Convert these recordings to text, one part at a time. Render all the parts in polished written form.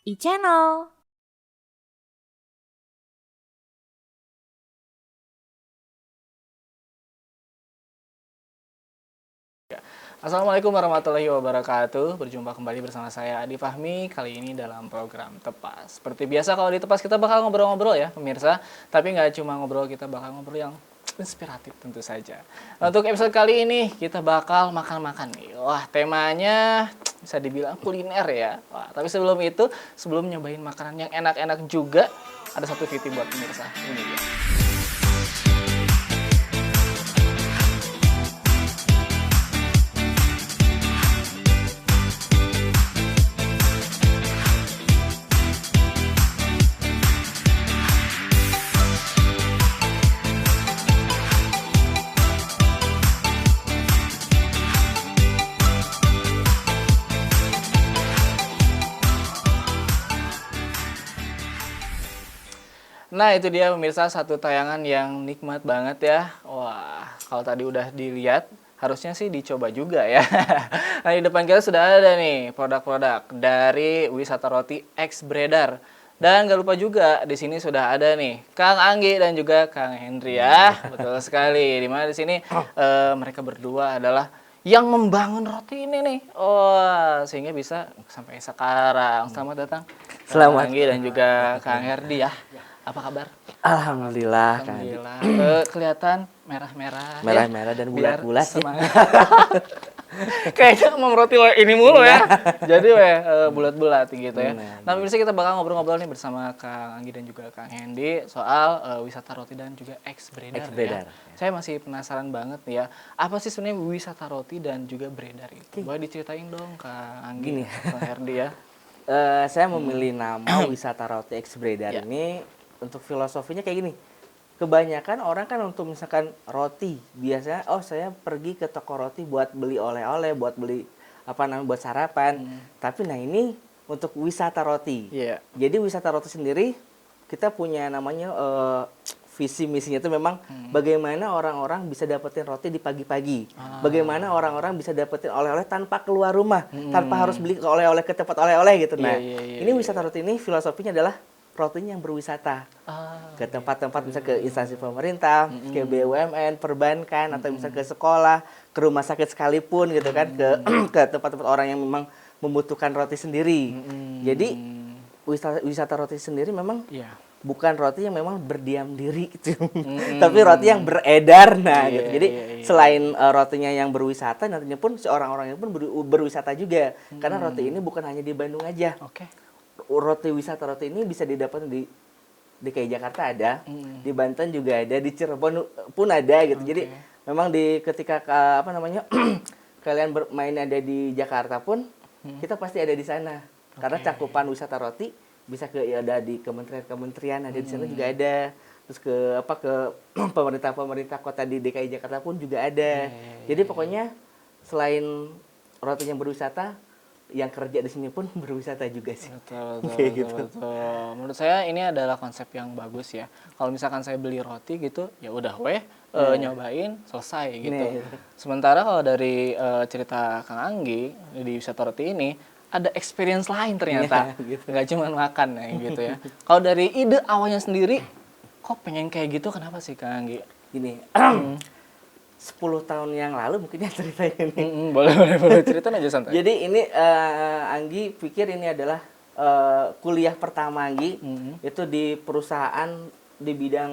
e-channel. Assalamualaikum warahmatullahi wabarakatuh. Berjumpa kembali bersama saya Adi Fahmi. Kali ini dalam program Tepas. Seperti biasa kalau di Tepas kita bakal ngobrol-ngobrol ya pemirsa. Tapi nggak cuma ngobrol, kita bakal ngobrol yang inspiratif tentu saja. Untuk episode kali ini kita bakal makan-makan nih. Wah, temanya bisa dibilang kuliner ya. Wah, tapi sebelum itu, sebelum nyobain makanan yang enak-enak juga, ada satu VT buat pemirsa. Ini dia. Nah, itu dia pemirsa, satu tayangan yang nikmat banget ya. Wah, kalau tadi udah dilihat, harusnya sih dicoba juga ya. Nah, di depan kita sudah ada nih produk-produk dari Wisata Roti X Bredar. Dan gak lupa juga di sini sudah ada nih Kang Anggi dan juga Kang Hendri ya. Betul sekali. Dimana di sini mereka berdua adalah yang membangun roti ini nih. Wah, sehingga bisa sampai sekarang. Selamat datang Kang Selamat. Anggi dan juga Kang Herdi ya. Apa kabar? Alhamdulillah, Kak Adi. Alhamdulillah. Kelihatan merah-merah. Merah-merah dan biar bulat-bulat ya. semangat. Kayaknya emang roti ini mulu ya. Jadi bulat-bulat gitu ya. Nah, pemirsa kita bakal ngobrol-ngobrol nih bersama Kang Anggi dan juga Kang Hendi soal wisata roti dan juga X Bredar Bredar, ya. ya. Saya masih penasaran banget nih ya. Apa sih sebenarnya wisata roti dan juga Bredar itu? Boleh diceritain dong Kang Anggi, Gini. Kang Herdi ya. Saya memilih nama wisata roti X Bredar Ya. ini untuk filosofinya kayak gini. Kebanyakan orang kan untuk misalkan roti, biasanya saya pergi ke toko roti buat beli oleh-oleh, buat beli buat sarapan. Tapi nah ini untuk wisata roti. Iya. Jadi wisata roti sendiri kita punya namanya visi misinya itu memang bagaimana orang-orang bisa dapetin roti di pagi-pagi. Bagaimana orang-orang bisa dapetin oleh-oleh tanpa keluar rumah, tanpa harus beli oleh-oleh ke tempat oleh-oleh gitu. Nah, Iya, ini wisata roti ini filosofinya adalah rotinya yang berwisata ke tempat-tempat, bisa ke instansi pemerintah, ke BUMN, perbankan, atau bisa ke sekolah, ke rumah sakit sekalipun gitu kan, ke tempat-tempat orang yang memang membutuhkan roti sendiri. Jadi wisata roti sendiri memang Iya. bukan roti yang memang berdiam diri gitu. Tapi roti yang beredar. Nah, Iya, gitu. Jadi iya. selain rotinya yang berwisata, nantinya pun si orang-orangnya pun berwisata juga. Karena roti ini bukan hanya di Bandung aja. Oke. Roti wisata roti ini bisa didapat di DKI Jakarta ada, di Banten juga ada, di Cirebon pun ada gitu. Jadi memang ketika kalian bermain ada di Jakarta pun kita pasti ada di sana. Karena cakupan wisata roti bisa ada di kementerian-kementerian, ada di sana juga ada. Terus ke pemerintah-pemerintah kota di DKI Jakarta pun juga ada. Jadi pokoknya selain roti yang berwisata, yang kerja di sini pun berwisata juga sih. Betul. Menurut saya ini adalah konsep yang bagus ya. Kalau misalkan saya beli roti gitu, ya udah nyobain selesai gitu. Sementara kalau dari cerita Kang Anggi di wisata roti ini ada experience lain ternyata. Nggak cuma makan ya gitu ya. Kalau dari ide awalnya sendiri, kok pengen kayak gitu, kenapa sih Kang Anggi? Gini, 10 tahun yang lalu mungkin ya ceritanya nih. Boleh ceritain aja santai. Jadi ini Anggi pikir ini adalah kuliah pertama Anggi itu di perusahaan di bidang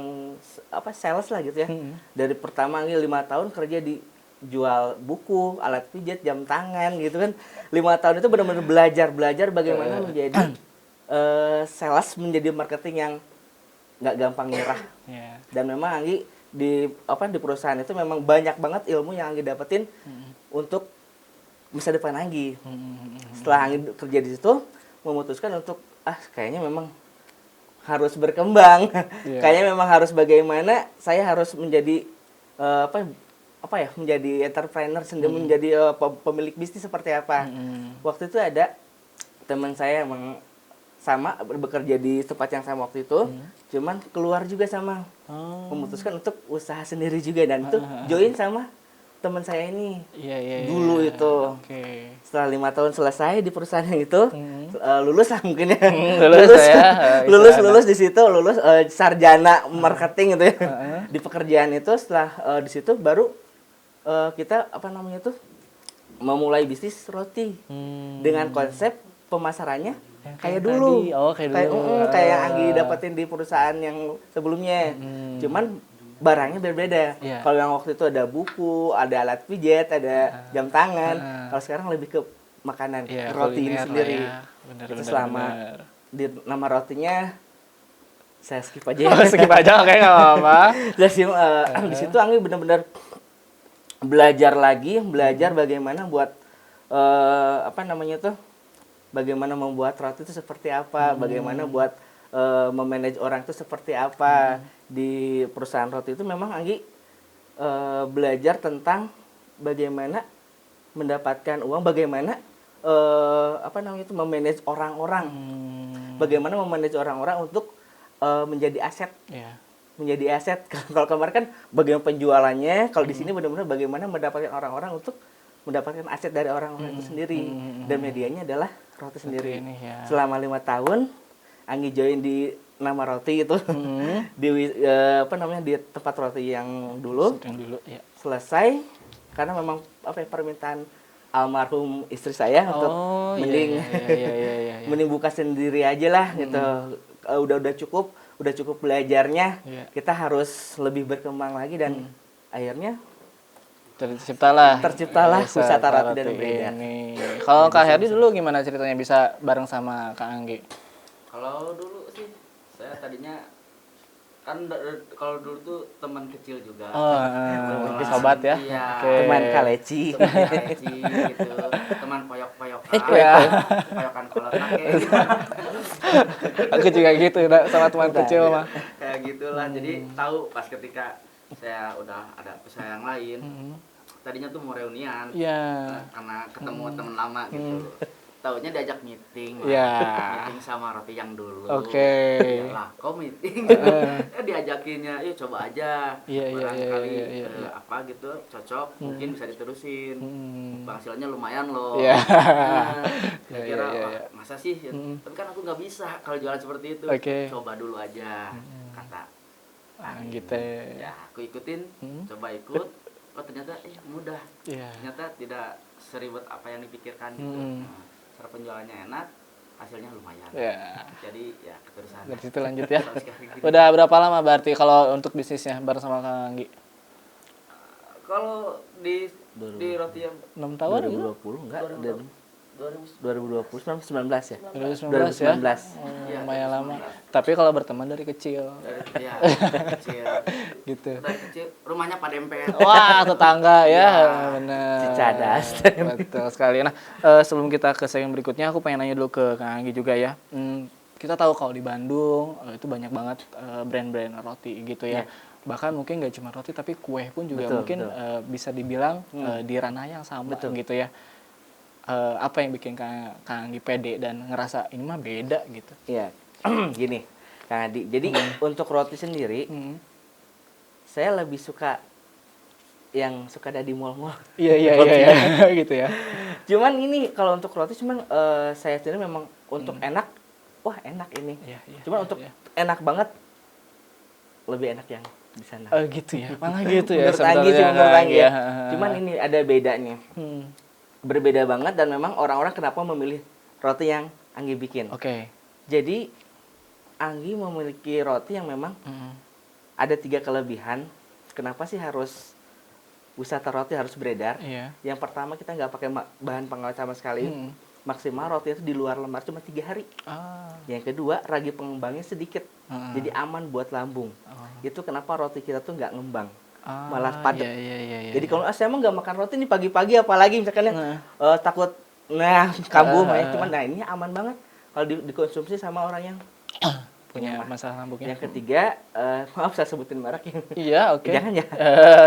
sales lah gitu ya. Dari pertama Anggi 5 tahun kerja di jual buku, alat pijat, jam tangan gitu kan. 5 tahun itu benar-benar belajar bagaimana menjadi sales, menjadi marketing yang nggak gampang nyerah. Dan memang Anggi di perusahaan itu memang banyak banget ilmu yang Anggi dapetin untuk masa depan Anggi. Setelah Anggi kerja di situ, memutuskan untuk kayaknya memang harus berkembang. Kayaknya memang harus bagaimana saya harus menjadi menjadi entrepreneur sendiri, menjadi pemilik bisnis seperti apa. Waktu itu ada teman saya emang sama bekerja di tempat yang sama waktu itu, cuman keluar juga sama memutuskan untuk usaha sendiri juga, dan itu join sama teman saya ini Iya, iya, iya. dulu itu. Oke. Setelah 5 tahun selesai di perusahaan yang itu, lulus lah mungkin ya. Lulus ya, Lulus di situ, lulus sarjana marketing gitu ya. Di pekerjaan itu setelah di situ baru kita apa namanya tuh memulai bisnis roti dengan konsep pemasarannya Yang kayak kayak dulu. tadi. Oh, kayak dulu. Kayak yang Anggi dapetin di perusahaan yang sebelumnya. Cuman barangnya berbeda. Iya. Kalau yang waktu itu ada buku, ada alat pijat, ada jam tangan. Kalau sekarang lebih ke makanan, Iya, roti ini kuliner lah sendiri. ya. Bener, Itu bener, selama bener. di nama rotinya saya skip aja. Oh, skip aja, oke, nggak apa-apa. Terus di situ Anggi benar-benar belajar bagaimana buat apa namanya tuh, bagaimana membuat roti itu seperti apa, bagaimana buat memanage orang itu seperti apa. Di perusahaan roti itu memang Anggi belajar tentang bagaimana mendapatkan uang, bagaimana apa namanya itu memanage orang-orang, bagaimana memanage orang-orang untuk menjadi aset. Iya. Menjadi aset. Kalau kemarin kan bagaimana penjualannya, kalau di sini benar-benar bagaimana mendapatkan orang-orang untuk mendapatkan aset dari orang-orang itu sendiri. Dan medianya adalah roti sendiri. ini ya. Selama 5 tahun Anggi join di nama roti itu di apa namanya di tempat roti yang dulu. Yang dulu, ya. Selesai karena memang apa ya, permintaan almarhum istri saya untuk mending iya. mending buka sendiri aja lah gitu. Udah cukup belajarnya. Iya. Kita harus lebih berkembang lagi dan akhirnya terciptalah wisata roti dan beda. Ini. Kalau Kak Herdi dulu gimana ceritanya bisa bareng sama Kak Anggi? Kalau dulu sih saya tadinya kan kalau dulu tuh teman kecil juga. Sobat ya. Iya. Oke. Teman kaleci. Teman kaleci gitu. Teman poyok-poyokan. Poyokan kolor kakek. Aku juga gitu sama teman kecil mah. Kayak gitulah. Jadi tahu pas ketika saya udah ada usaha yang lain. Tadinya tuh mau reunian. Iya. Karena ketemu teman lama gitu. Taunya diajak meeting, Iya. meeting sama roti yang dulu. Oke. Lah, kok meeting? Diajakinnya, yuk coba aja. Iya. Barangkali apa gitu cocok, mungkin bisa diterusin. Penghasilannya lumayan loh. Iya. Saya kira, wah, masa sih? Tapi kan aku nggak bisa kalau jualan seperti itu. Oke. Coba dulu aja, kata. Gitu. Ya, aku ikutin, coba ikut. Oh ternyata mudah. Iya. Ternyata tidak seribet apa yang dipikirkan gitu. Nah, cara penjualannya enak, hasilnya lumayan. Ya. Jadi ya keterusan. Dari situ lanjut ya. Sampai sekarang gitu. Udah berapa lama berarti kalau untuk bisnisnya bareng sama Kak Anggi? Kalau di roti yang 6 tahun gitu? 2020 enggak? 2000 2019 ya? 2019 ya? 2019. Iya, Lumayan 2019. lama. Tapi kalau berteman dari kecil. ya kecil. Gitu. Dari kecil rumahnya Pak Dempet. Wah, tetangga ya. Iya. Benar. Cicadas. Betul sekali. Nah, sebelum kita ke segmen berikutnya, aku pengen nanya dulu ke Kang Anggi juga ya. Kita tahu kalau di Bandung itu banyak banget brand-brand roti gitu ya. Bahkan mungkin nggak cuma roti, tapi kue pun juga mungkin bisa dibilang di ranah yang sama gitu ya. Apa yang bikin Kang Anggi pede dan ngerasa ini mah beda gitu? Iya. Gini, Kang Adi. Jadi untuk roti sendiri, saya lebih suka yang suka ada di mall-mall. Iya gitu ya. Cuman ini kalau untuk roti saya sendiri memang untuk enak, wah enak ini. Iya. Cuman untuk enak banget lebih enak yang di sana. Gitu ya. Malah gitu ya. Menurut Anggi sih, sebenarnya, menurut Kang Anggi Anggi ya. Cuman ini ada bedanya. Berbeda banget dan memang orang-orang kenapa memilih roti yang Anggi bikin. Oke. Jadi Anggi memiliki roti yang memang ada 3 kelebihan. Kenapa sih harus wisata roti harus beredar? Iya. Yang pertama kita nggak pakai bahan pengawet sama sekali. Maksimal roti itu di luar lembar cuma 3 hari. Yang kedua ragi pengembangnya sedikit. Jadi aman buat lambung. Itu kenapa roti kita tuh nggak ngembang. Malah padat. Iya. Jadi kalau saya emang nggak makan roti nih pagi-pagi apalagi misalkan takut kambuh cuman ini aman banget kalau dikonsumsi sama orang yang punya masalah lambungnya. Yang ketiga maaf saya sebutin merek yang Iya, oke. jangan ya.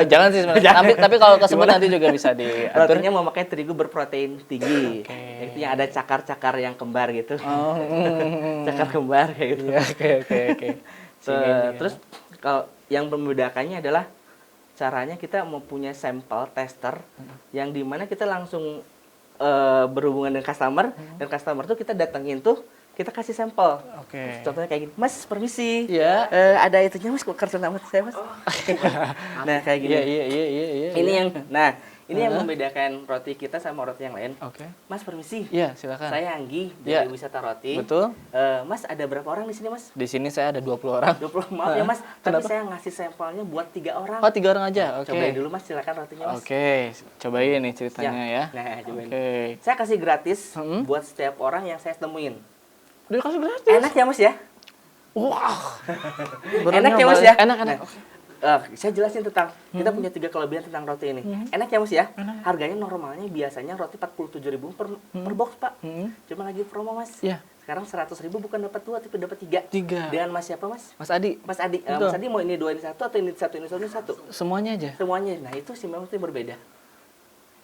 Jangan sih sebenarnya. Tapi kalau kesebut nanti juga bisa diatur. rotinya memakai terigu berprotein tinggi. Itu yang ada cakar-cakar yang kembar gitu. Cakar kembar kayak gitu. Iya, oke. Terus kalau yang membedakannya adalah caranya kita mempunyai sampel tester yang dimana kita langsung berhubungan dengan customer, dan customer tuh kita datengin tuh, kita kasih sampel. Oke. Contohnya kayak gini, Mas permisi, Iya. ada itunya Mas, kertas nama saya Mas. Nah kayak gini. Iya. Ini yang, ini yang membedakan roti kita sama roti yang lain. Oke. Mas permisi, Iya, silakan. saya Anggi Iya. dari Wisata Roti. Betul. Mas ada berapa orang di sini Mas? Di sini saya ada 20 orang. 20, maaf ya Mas, tapi Kenapa? saya ngasih sampelnya buat 3 orang. Oh, 3 orang aja. Oke. Cobain dulu Mas, silakan rotinya Mas. Oke, cobain nih ceritanya ya. Nah, cobain. Oke. Saya kasih gratis Hmm. buat setiap orang yang saya temuin. Udah kasih gratis. Enak ya Mas ya? Wah. Enak ya Mas ya? Enak. Saya jelasin tentang kita punya 3 kelebihan tentang roti ini. Enak ya Mas ya? Harganya normalnya biasanya roti 47.000 per box Pak. Cuma lagi promo Mas. Iya. Sekarang 100.000 bukan dapat 2 tapi dapat 3. 3. Dengan Mas siapa Mas? Mas Adi. Mas Adi. Betul. Mas Adi mau ini 2 ini 1 atau ini 1 ini 1 ini 1? Semuanya aja. Semuanya. Nah, itu sih memang itu yang berbeda.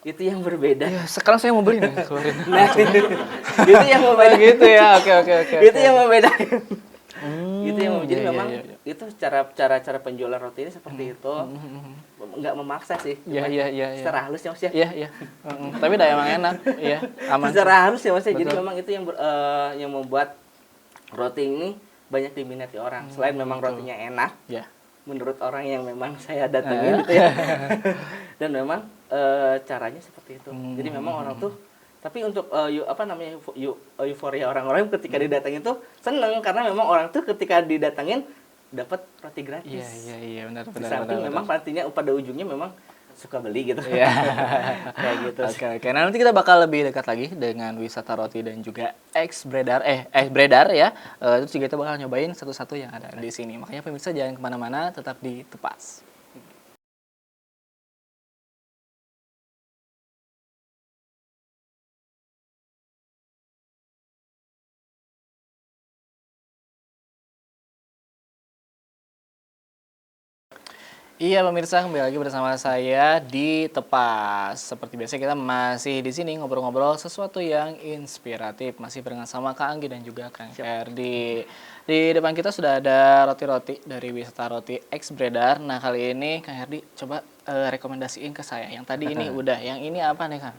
Itu yang berbeda. Ya, sekarang saya mau beli nih, keluarin. Nah, itu yang berbeda. Gitu ya. Oke. Itu yang membedakan. Itu yang jadi iya, memang iya. itu cara penjualan roti ini seperti itu. Nggak memaksa sih. Iya. Secara halus ya Mas ya. Iya. Tapi dah emang enak. Iya, aman. Secara halus ya Mas ya. Jadi Betul. memang itu yang membuat roti ini banyak diminati orang. Selain memang rotinya enak, Ya. menurut orang yang memang saya datengin gitu ya. Dan memang caranya seperti itu. Jadi memang orang tuh, tapi untuk euforia orang-orang ketika didatengin tuh seneng, karena memang orang tuh ketika didatengin dapat roti gratis. Iya, benar. Di samping memang pastinya pada ujungnya memang suka beli gitu. Iya. Kayak gitu. Oke. Nah, nanti kita bakal lebih dekat lagi dengan Wisata Roti dan juga X-Bredar ya. Terus juga kita bakal nyobain satu-satu yang ada di sini. Makanya pemirsa jangan kemana-mana, tetap di Tepas. Iya pemirsa, kembali lagi bersama saya di Tepas. Seperti biasa kita masih di sini ngobrol-ngobrol sesuatu yang inspiratif. Masih barengan sama Kak Anggi dan juga Kang Herdi. Di depan kita sudah ada roti-roti dari Wisata Roti X-Bredar. Nah kali ini Kang Herdi coba rekomendasiin ke saya. Yang tadi ini udah, yang ini apa nih Kang?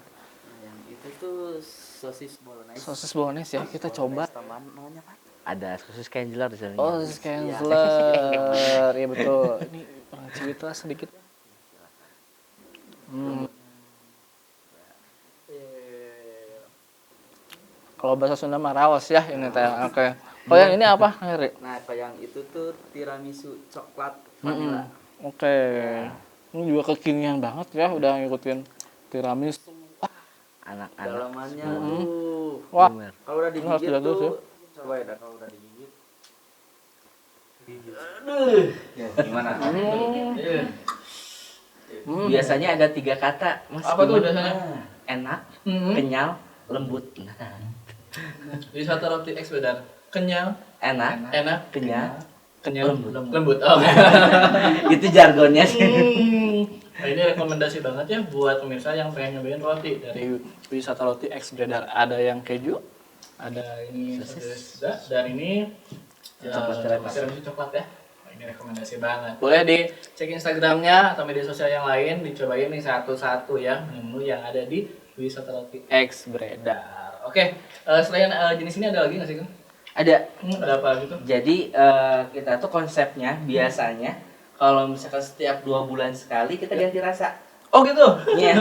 Yang itu tuh sosis bolognese. Sosis bolognese ya, kita coba. Tambahan namanya apa? Ada khusus Kangler di sini. Oh, sosis Kenzler. Iya betul. Ini orang cerita sedikit. Kalau bahasa Sunda mah raos ya ini teh. Oke. Kalau yang ini apa, Kang Heri? Nah, kalau yang itu tuh tiramisu coklat vanilla. Oke. Ini juga kekinian banget ya, udah ngikutin tiramisu. Anak-anak. Dalamannya Wah, kalau udah Harus digigit dilihat dulu tuh coba ya kalau udah digigit. Ya, gimana? Biasanya ada 3 kata, Mas. Apa tuh Gimana? biasanya? Enak, Mhm. kenyal, lembut. Wisata Roti X-Bredar. Kenyal, Enak, enak, kenyal, kenyal, lembut. lembut. Oh. Itu jargonnya sih. Nah, ini rekomendasi banget ya buat pemirsa yang pengen nyobain roti dari Wisata Roti X-Bredar. Ada yang keju, ada ini sosis, dan ini tiramisu coklat ya. Nah, ini rekomendasi banget. Boleh dicek Instagramnya atau media sosial yang lain, dicobain nih satu-satu ya menu yang ada di Wisata Roti X-Bredar. Oke, selain jenis ini ada lagi nggak sih Kang? Ada. Ada apa lagi tuh? Jadi kita tuh konsepnya biasanya kalau misalkan setiap 2 bulan sekali kita ganti rasa. Oh gitu? Iya.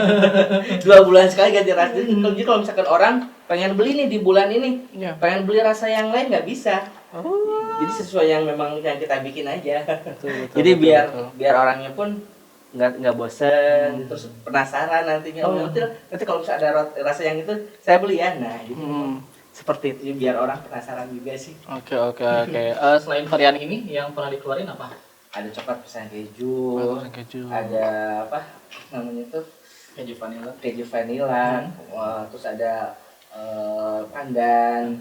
2 bulan sekali ganti rasa. Jadi kalau misalkan orang pengen beli nih di bulan ini, Iya. pengen beli rasa yang lain nggak bisa. Jadi sesuai yang memang yang kita bikin aja. Jadi biar orangnya pun nggak bosen, terus penasaran nantinya. Nanti kalau misalnya ada rasa yang itu saya beli ya. Nah, gitu. Seperti itu biar orang penasaran juga sih. Oke. Selain varian ini yang pernah dikeluarin apa? Ada coklat pisang keju, Keju. ada apa namanya itu keju vanilla, wah, terus ada pandan,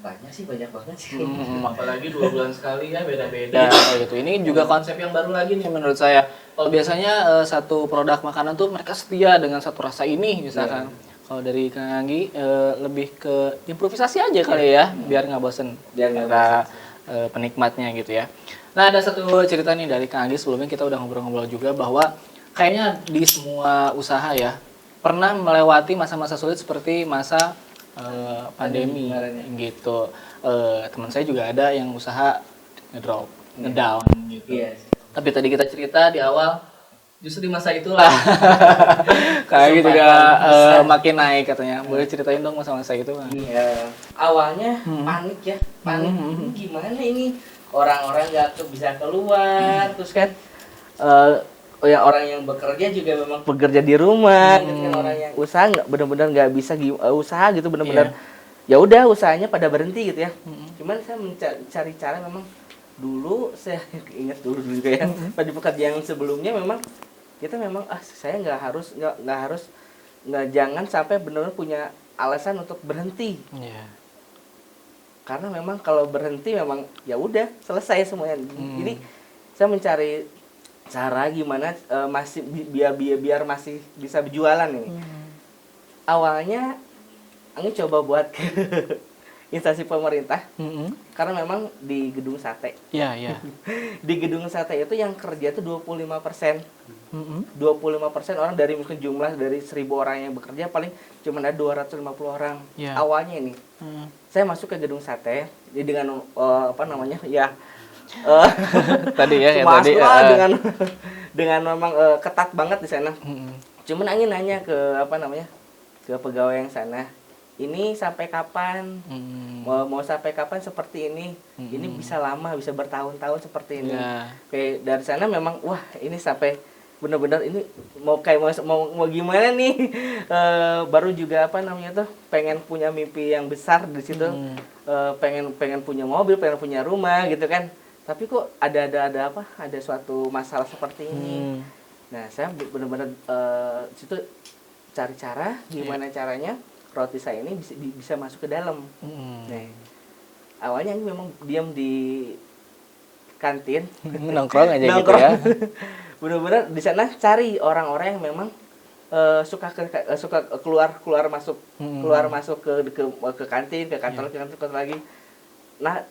banyak banget sih. Apalagi 2 bulan sekali ya beda-beda gitu. Ini juga konsep yang baru lagi nih menurut saya. Kalau biasanya satu produk makanan tuh mereka setia dengan satu rasa ini misalkan. Kalau dari Kang Anggi lebih ke improvisasi aja kali ya, biar nggak bosen. Biar nggak kata penikmatnya gitu ya. Nah, ada satu cerita nih dari Kang Anggi, sebelumnya kita udah ngobrol-ngobrol juga bahwa kayaknya di semua usaha ya pernah melewati masa-masa sulit seperti masa pandemi gitu. Teman saya juga ada yang usaha ngedrop, ngedown gitu. Iya. Tapi tadi kita cerita di awal justru di masa itulah Kang Anggi juga makin naik katanya. Boleh ceritain dong masa-masa itu? Iya. Awalnya panik ya, panik. Ini gimana ini? Orang-orang nggak bisa keluar, terus kan ya orang yang bekerja juga memang bekerja di rumah, terus kan orang yang usaha nggak benar-benar nggak bisa usaha gitu benar-benar. Ya udah usahanya pada berhenti gitu ya. Cuman saya mencari cara memang dulu saya ingat dulu juga ya pada pekerjaan sebelumnya memang kita memang saya nggak jangan sampai benar-benar punya alasan untuk berhenti. Karena memang kalau berhenti memang ya udah selesai semuanya. Jadi saya mencari cara gimana masih biar masih bisa berjualan ini. Awalnya Anggi coba buat ke instansi pemerintah. Karena memang di gedung sate. Iya. Di gedung sate itu yang kerja itu 25%. 25% orang dari mungkin jumlah dari 1.000 orang yang bekerja paling cuma ada 250 orang. Awalnya ini. Saya masuk ke gedung sate dengan tadi ya masuk tadi dengan memang ketat banget di sana. Cuman Angin nanya ke ke pegawai yang sana, ini sampai kapan? Mau sampai kapan seperti ini? Ini bisa lama, bisa bertahun-tahun seperti ini. Kayak dari sana memang wah ini sampai benar-benar ini mau gimana nih? Baru juga pengen punya mimpi yang besar di situ. Pengen punya mobil, pengen punya rumah gitu kan. Tapi kok ada suatu masalah seperti ini. Nah, saya benar-benar situ cari cara gimana caranya roti saya ini bisa masuk ke dalam. Nah, awalnya memang diam di kantin, nongkrong aja gitu ya. Benar-benar di sana cari orang-orang yang memang suka keluar masuk ke kantin, ke kantor lagi. Nah,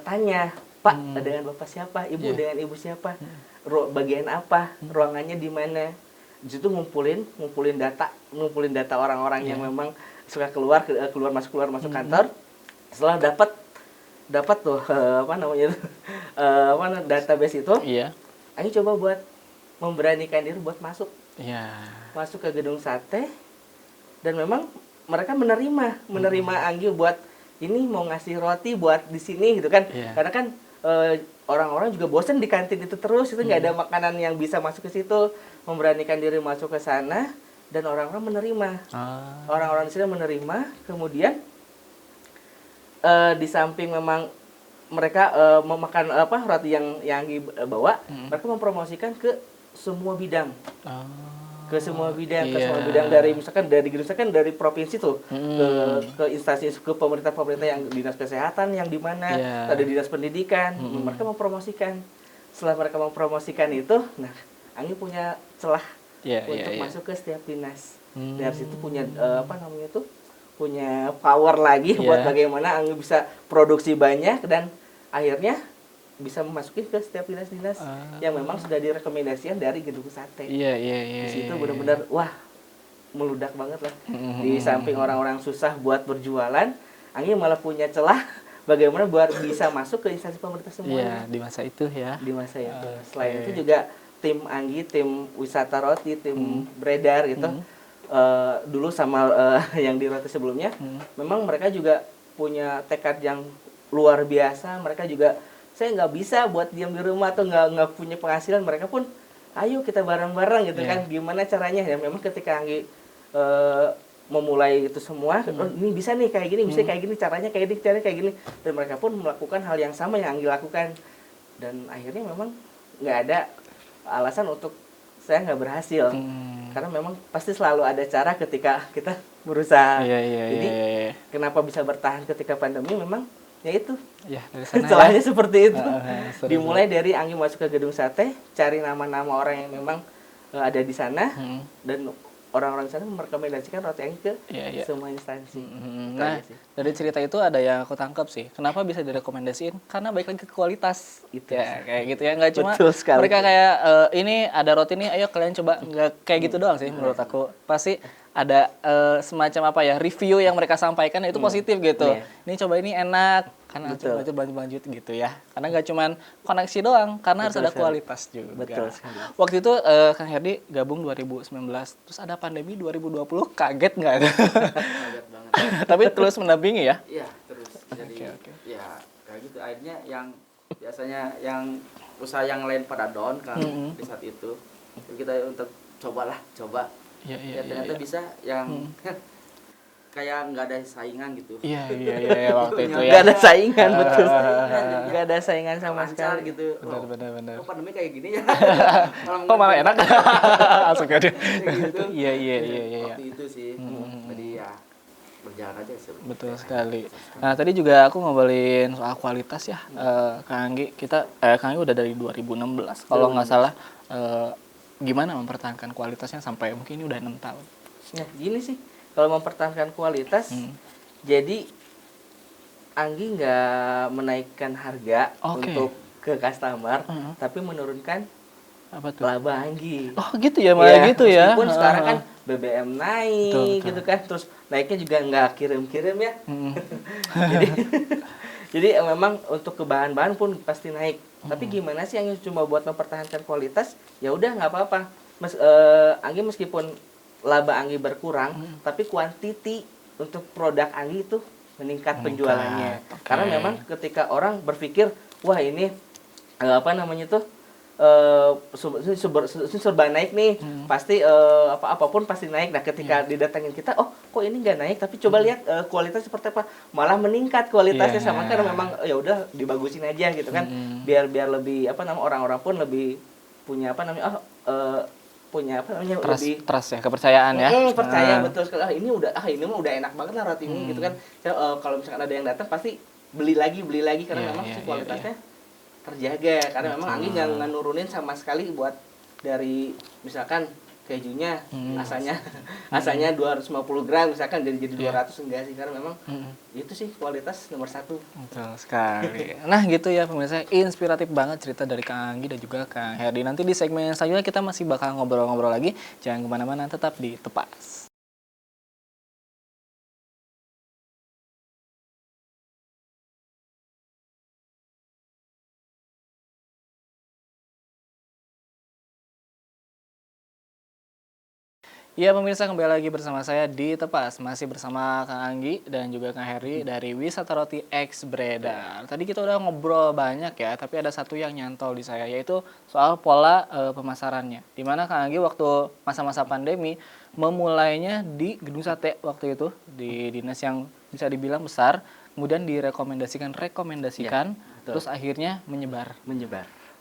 tanya, Pak, dengan Bapak siapa? Ibu dengan Ibu siapa? Bagian apa? Ruangannya di mana? Di situ ngumpulin data orang-orang yang memang suka keluar masuk kantor. Setelah dapat tuh database itu. Ini coba buat memberanikan diri buat masuk ke gedung sate, dan memang mereka menerima Anggi buat ini mau ngasih roti buat di sini gitu kan. Karena kan orang-orang juga bosan di kantin itu terus, itu nggak ada makanan yang bisa masuk ke situ. Memberanikan diri masuk ke sana dan orang-orang menerima. Orang-orang di sini menerima. Kemudian di samping memang mereka mau makan roti yang Anggi bawa, mereka mempromosikan ke semua bidang. Ke semua bidang dari dari provinsi tuh ke instansi, ke pemerintah yang dinas kesehatan yang di mana, ada dinas pendidikan, mereka mempromosikan. Setelah mereka mempromosikan itu, nah Anggi punya celah untuk masuk ke setiap dinas. Dari situ punya punya power lagi buat bagaimana Anggi bisa produksi banyak dan akhirnya bisa memasukin ke setiap dinas-dinas yang memang sudah direkomendasikan dari gedung sate. Di situ benar-benar wah meludak banget lah. Di samping orang-orang susah buat berjualan, Anggi malah punya celah bagaimana buat bisa masuk ke instansi pemerintah semuanya. Di masa itu ya. Di masa itu. Selain itu juga tim Anggi, tim wisata roti, tim beredar gitu. Dulu sama yang di roti sebelumnya, memang mereka juga punya tekad yang luar biasa. Mereka juga saya nggak bisa buat diam di rumah atau nggak punya penghasilan, mereka pun ayo kita bareng-bareng gitu kan, gimana caranya ya. Memang ketika Anggi memulai itu semua, ini bisa nih kayak gini, bisa kayak gini, caranya kayak gini, dan mereka pun melakukan hal yang sama yang Anggi lakukan, dan akhirnya memang nggak ada alasan untuk saya nggak berhasil, karena memang pasti selalu ada cara ketika kita berusaha. Jadi kenapa bisa bertahan ketika pandemi memang ya itu dari sana celahnya seperti itu. Dimulai dari Anggi masuk ke gedung sate, cari nama-nama orang yang memang ada di sana, dan orang-orang sana merekomendasikan roti Anggi ke Iya, iya. semua instansi. Itu Nah, aja sih. dari cerita itu ada yang aku tangkap sih. Kenapa bisa direkomendasiin? Karena baik lagi ke kualitas. Itu Ya, kayak gitu ya. Nggak cuma Betul sekali. mereka kayak ini ada roti nih, ayo kalian coba. Nggak kayak gitu doang sih menurut aku. Pasti ada semacam apa ya, review yang mereka sampaikan itu positif gitu. Iya. Ini coba ini enak, karena Betul. coba itu lanjut gitu ya. Karena nggak cuma koneksi doang, karena harus Betul ada sekali. kualitas juga. Betul sekali. Waktu itu Kang Herdi gabung 2019, terus ada pandemi 2020, kaget nggak? Kaget banget. Tapi terus mendampingi ya? Iya, terus jadi Oke. ya kayak gitu akhirnya yang biasanya yang usaha yang lain pada down kan di saat itu. Jadi kita untuk coba. Iya, Ya ternyata bisa yang kayak nggak ada saingan gitu. Iya, waktu itu ya. Nggak ada saingan, betul. Nggak ada saingan sama Lancar sekali. gitu. Benar. Kok pandemi kayak gini ya? Oh, malah enak. Langsung aja. Kayak gitu. Iya. Waktu itu sih. Jadi ya berjalan aja sih. Betul sekali. Nah, tadi juga aku ngobrolin soal kualitas ya. Kang Anggi, Kang Anggi udah dari 2016 kalau nggak salah. Gimana mempertahankan kualitasnya sampai mungkin ini udah 6 tahun? Nah, gini sih, kalau mempertahankan kualitas, jadi Anggi nggak menaikkan harga Oke. untuk ke customer, tapi menurunkan Apa tuh? laba Anggi. Oh, gitu ya, malah Iya, gitu ya. Meskipun sekarang kan BBM naik Betul. gitu kan, terus naiknya juga nggak kirim-kirim ya. Mm. Jadi memang untuk ke bahan-bahan pun pasti naik. Tapi gimana sih Anggi cuma buat mempertahankan kualitas? Ya udah nggak apa-apa. Anggi meskipun laba Anggi berkurang, tapi kuantiti untuk produk Anggi itu meningkat penjualannya. Oke. Karena memang ketika orang berpikir, wah ini apa namanya tuh serba naik nih, pasti apapun pasti naik. Nah ketika didatangin kita, oh kok ini nggak naik, tapi coba lihat kualitas seperti apa, malah meningkat kualitasnya. Iya. Sama karena memang ya udah dibagusin aja gitu kan, biar lebih orang-orang pun lebih punya punya Trust ya, kepercayaan ya. percaya betul sekali. Ini mah udah enak banget lah roti ini gitu kan. Kalau misalkan ada yang datang pasti beli lagi karena memang si kualitasnya terjaga, karena memang Anggi nggak nurunin sama sekali buat dari misalkan kejunya asalnya 250 gram misalkan jadi 200 enggak sih, karena memang itu sih kualitas nomor 1. Betul sekali. Nah gitu ya pemirsa, inspiratif banget cerita dari Kang Anggi dan juga Kang Herdi. Nanti di segmen selanjutnya kita masih bakal ngobrol-ngobrol lagi. Jangan kemana-mana, tetap di Tepas. Ya pemirsa, kembali lagi bersama saya di Tepas. Masih bersama Kang Anggi dan juga Kang Heri dari Wisata Roti X Bredar. Tadi kita udah ngobrol banyak ya, tapi ada satu yang nyantol di saya, yaitu soal pola pemasarannya. Dimana Kang Anggi waktu masa-masa pandemi memulainya di Gedung Sate waktu itu, di dinas yang bisa dibilang besar, kemudian direkomendasikan, terus akhirnya menyebar.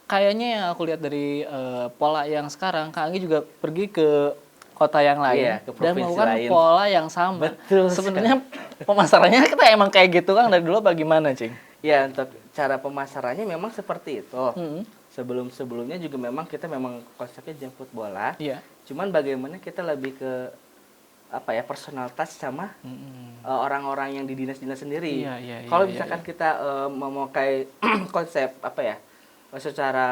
Kayaknya yang aku lihat dari pola yang sekarang, Kang Anggi juga pergi ke kota yang lain ke dan provinsi melakukan lain. pola yang sama. Betul Sebenarnya pemasarannya kita emang kayak gitu Kang dari dulu bagaimana, Cing? Ya, untuk cara pemasarannya memang seperti itu. Sebelum-sebelumnya juga memang kita konsepnya jemput bola. Iya. Cuman bagaimana kita lebih ke personal touch sama orang-orang yang di dinas-dinas sendiri. Iya, Kalau iya, misalkan kita memakai konsep secara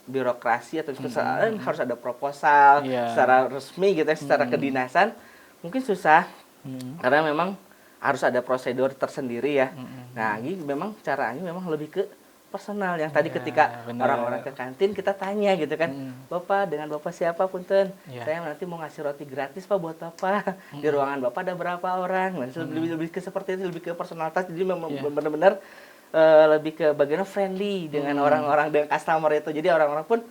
birokrasi atau harus ada proposal secara resmi gitu ya, secara kedinasan mungkin susah. Karena memang harus ada prosedur tersendiri ya. Nah, ini memang caranya memang lebih ke personal, yang tadi ketika orang-orang ke kantin kita tanya gitu kan, Bapak dengan Bapak siapa punten? Saya nanti mau ngasih roti gratis Pak buat Bapak. Di ruangan Bapak ada berapa orang? Nah, lebih ke seperti itu, lebih ke personal touch. Jadi memang benar-benar lebih ke bagaimana friendly dengan orang-orang, dengan customer itu. Jadi orang-orang pun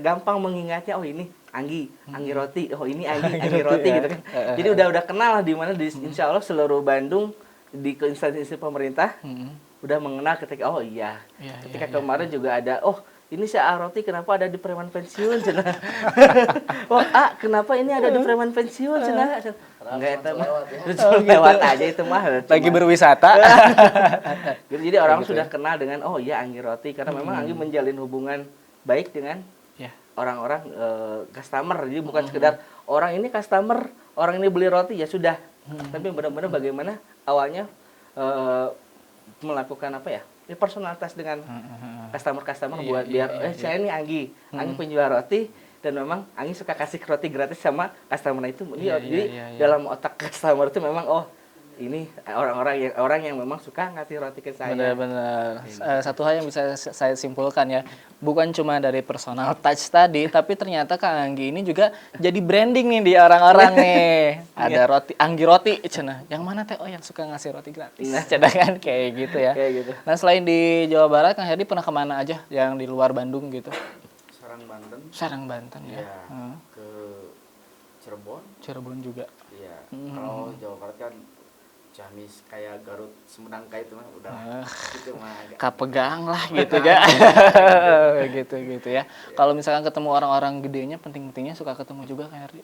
gampang mengingatnya, oh ini Anggi Roti, oh ini Anggi Roti gitu kan. Jadi udah kenal di mana insya Allah seluruh Bandung di instansi pemerintah udah mengenal ketika kemarin juga ada, ini si Roti kenapa ada di preman pensiun cenah. Kenapa ini ada di preman pensiun cenah. Enggak, itu mah lewat aja itu mah. Lagi berwisata. Jadi orang sudah kenal dengan Anggi Roti, karena memang Anggi menjalin hubungan baik dengan orang-orang customer. Jadi bukan sekedar orang ini customer, orang ini beli roti ya sudah. Tapi benar-benar bagaimana awalnya melakukan apa ya? Personalitas dengan customer buat biar saya ini Anggi penjual roti dan memang Anggi suka kasih roti gratis sama customer itu. Jadi dalam otak customer itu memang ini orang yang memang suka ngasih roti ke saya. Benar-benar. Satu hal yang bisa saya simpulkan ya, bukan cuma dari personal touch tadi, tapi ternyata Kang Anggi ini juga jadi branding nih di orang-orang nih. Ada roti Anggi roti, cenah. Yang mana teh? Oh, yang suka ngasih roti gratis. Cenah kan kayak gitu ya. Kayak gitu. Nah, selain di Jawa Barat, Kang Herdi pernah kemana aja yang di luar Bandung gitu? Sarang Banten ya. Iya. Ke Cirebon. Cirebon juga. Iya. Kalau Jawa Barat kan Ciamis kayak Garut, Sumedang kayak itu mah udah gitu mah agak Kapegang lah gitu ya. gitu ya. Kalau misalkan ketemu orang-orang gedenya penting-pentingnya suka ketemu juga Kang Herdi.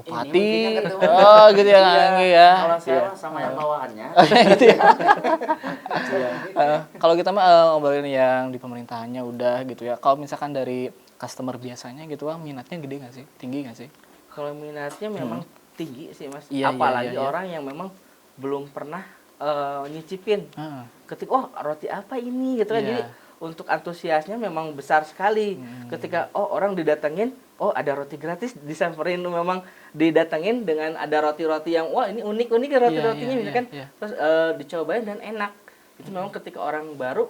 Bupati. Oh, gitu ya Kang Anggi ya. Kalau saya sama yang bawahannya. Gitu ya. Kalau kita mah ngobrolin yang di pemerintahannya udah gitu ya. Kalau misalkan dari customer biasanya gitu minatnya gede nggak sih? Tinggi nggak sih? Kalau minatnya memang tinggi sih Mas. Iya, Apalagi iya. orang yang memang belum pernah nyicipin. Ketika roti apa ini gitu kan. Iya. Jadi untuk antusiasnya memang besar sekali. Ketika orang didatengin, ada roti gratis, disamperin memang didatengin dengan ada roti-roti yang ini unik-unik ya roti-rotinya misalkan. Terus dicobain dan enak. Itu memang ketika orang baru,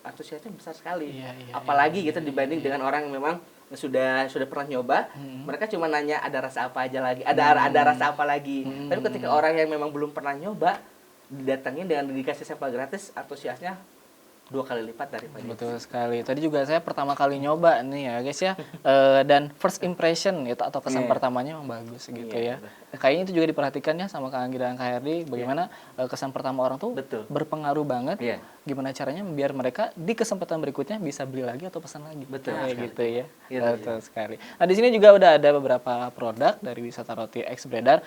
antusiasnya besar sekali. Apalagi gitu dibanding dengan orang yang memang sudah pernah nyoba, mereka cuma nanya ada rasa apa aja lagi, ada rasa apa lagi. Tapi ketika orang yang memang belum pernah nyoba didatengin dengan dikasih sampel gratis, antusiasnya 2 kali lipat daripada Betul sekali. Tadi juga saya pertama kali nyoba nih ya guys ya. Dan first impression gitu atau kesan pertamanya memang bagus gitu ya. Kayaknya itu juga diperhatikan ya sama Kang Anggi dan Kang Herdi. Bagaimana kesan pertama orang tuh berpengaruh banget. Gimana caranya biar mereka di kesempatan berikutnya bisa beli lagi atau pesan lagi. Betul kayak gitu ya. Betul sekali. sekali. Nah di sini juga udah ada beberapa produk dari Wisata Roti X Beredar.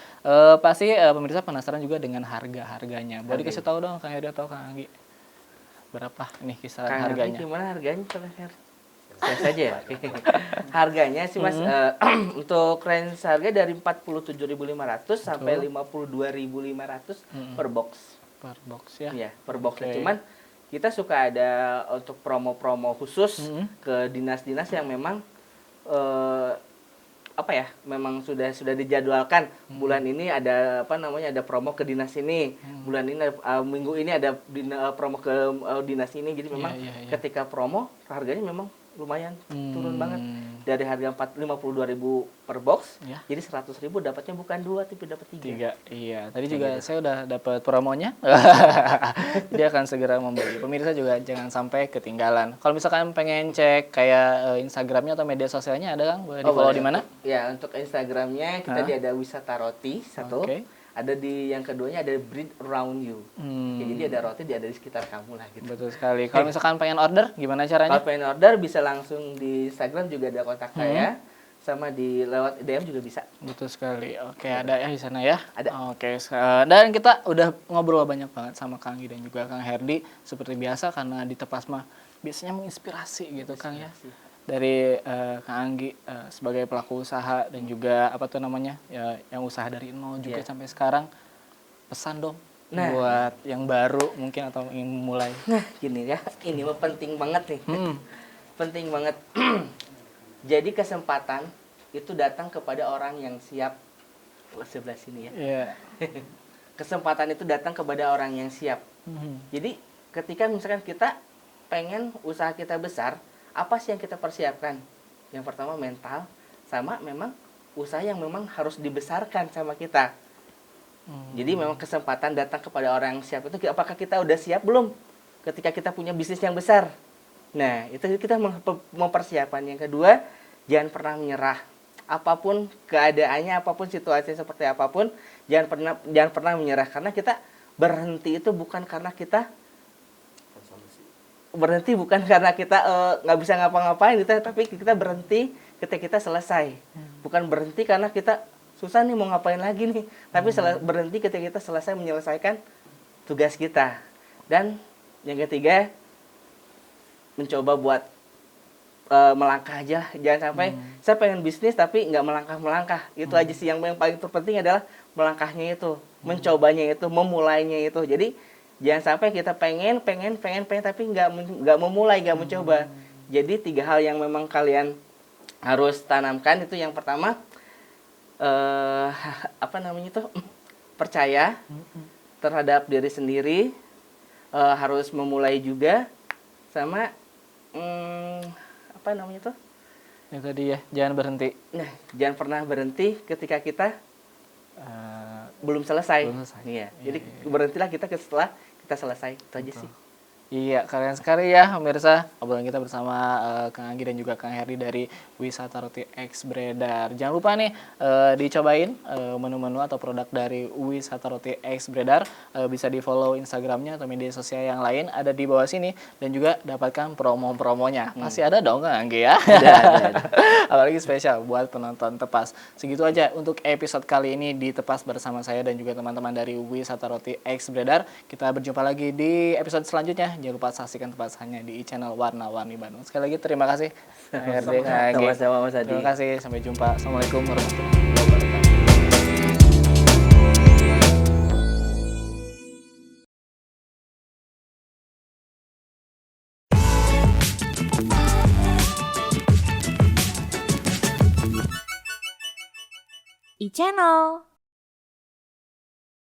Pasti pemirsa penasaran juga dengan harga-harganya. Boleh dikasih tahu dong Kang Herdi atau Kang Anggi? Berapa nih kisaran harganya? Gimana harganya kalau saya saja ya. Harganya sih Mas untuk range harga dari 47.500 sampai 52.500 per box. Per box ya. Iya, per box. Cuman kita suka ada untuk promo-promo khusus ke dinas-dinas yang memang memang sudah dijadwalkan bulan ini ada ada promo ke dinas ini, bulan ini minggu ini ada promo ke dinas ini. Jadi memang ketika promo harganya memang lumayan turun banget dari harga 52.000 per box jadi 100.000 dapatnya bukan 2 tapi dapat 3. Iya, tadi juga saya udah dapat promonya. Dia akan segera membeli. Pemirsa juga jangan sampai ketinggalan. Kalau misalkan pengen cek kayak Instagramnya atau media sosialnya ada Kang? Boleh di-follow di mana? Ya, untuk Instagramnya kita ada Wisata Roti satu. Ada di yang keduanya ada Bread Around You. Ya, jadi ada roti ada di sekitar kamu lah gitu. Betul sekali. Kalau misalkan pengen order gimana caranya? Kalau pengen order bisa langsung di Instagram juga ada kontak saya. Sama di lewat DM juga bisa. Betul sekali. Oke, ada ya di sana ya. Ada. Oke, dan kita udah ngobrol banyak banget sama Kang Anggi dan juga Kang Herdi seperti biasa karena di Tepasma biasanya menginspirasi gitu Kang ya. Dari Kang Anggi sebagai pelaku usaha dan juga yang usaha dari nol juga sampai sekarang, pesan dong buat yang baru mungkin atau ingin mulai. Nah, gini ya, ini mah penting banget nih. Penting banget. Jadi kesempatan itu datang kepada orang yang siap. Sebelah sini ya. Kesempatan itu datang kepada orang yang siap. Jadi ketika misalkan kita pengen usaha kita besar, apa sih yang kita persiapkan? Yang pertama mental, sama memang usaha yang memang harus dibesarkan sama kita. Jadi memang kesempatan datang kepada orang yang siap itu, apakah kita udah siap belum? Ketika kita punya bisnis yang besar. Nah, itu kita mempersiapkan. Yang kedua, jangan pernah menyerah. Apapun keadaannya, apapun situasinya seperti apapun, jangan pernah menyerah. Karena kita berhenti itu bukan karena kita nggak bisa ngapa-ngapain gitu, tapi kita berhenti ketika kita selesai. Bukan berhenti karena kita susah nih mau ngapain lagi nih, tapi berhenti ketika kita selesai menyelesaikan tugas kita. Dan yang ketiga, mencoba buat melangkah aja lah. Jangan sampai saya pengen bisnis tapi nggak melangkah. Itu aja sih yang paling terpenting adalah melangkahnya itu, mencobanya itu, memulainya itu. Jadi jangan sampai kita pengen tapi nggak memulai, nggak mencoba. Jadi 3 hal yang memang kalian harus tanamkan itu. Yang pertama apa namanya itu, percaya terhadap diri sendiri, harus memulai juga, sama apa namanya tuh? Yang tadi ya, jangan berhenti. Nah, jangan pernah berhenti ketika kita belum selesai. Belum selesai. Iya. Jadi berhentilah kita setelah kita selesai. Itu aja sih. Iya, keren sekali ya pemirsa. Obrolan kita bersama Kang Anggi dan juga Kang Herdi dari Wisata Roti X Bredar. Jangan lupa nih dicobain menu-menu atau produk dari Wisata Roti X Bredar. Bisa di-follow Instagramnya atau media sosial yang lain ada di bawah sini, dan juga dapatkan promo-promonya. Pasti ada dong Kang Anggi ya. Ada. Apalagi spesial buat penonton Tepas. Segitu aja untuk episode kali ini di Tepas bersama saya dan juga teman-teman dari Wisata Roti X Bredar. Kita berjumpa lagi di episode selanjutnya. Jangan lupa saksikan Tepas hanya di channel Warna-Warni Bandung. Sekali lagi terima kasih. Sama-sama Mas Adi. Terima kasih. Sampai jumpa. Assalamualaikum warahmatullahi wabarakatuh. iChannel.